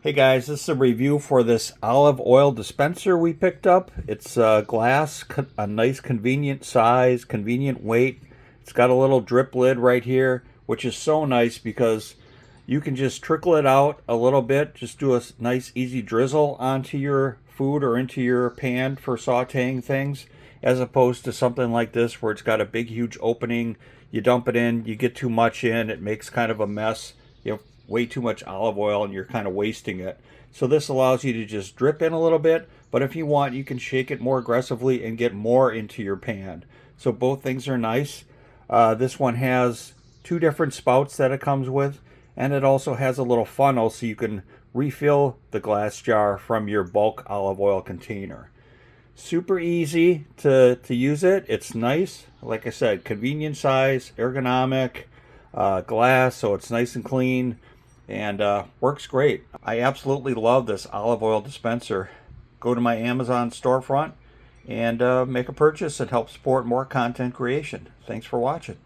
Hey guys, this is a review for this olive oil dispenser we picked up. It's glass, a nice convenient size, convenient weight. It's got a little drip lid right here, which is so nice because you can just trickle it out a little bit, just do a nice easy drizzle onto your food or into your pan for sauteing things, as opposed to something like this where it's got a big huge opening. You dump it in, you get too much in, it makes kind of a mess. You have way too much olive oil and you're kind of wasting it. So this allows you to just drip in a little bit, but if you want, you can shake it more aggressively and get more into your pan. So both things are nice. This one has two different spouts that it comes with, and it also has a little funnel so you can refill the glass jar from your bulk olive oil container. Super easy to use it. It's nice. Like I said, convenient size, ergonomic, glass, so it's nice and clean, and works great. I absolutely love this olive oil dispenser. Go to my Amazon storefront and make a purchase and help support more content creation. Thanks for watching.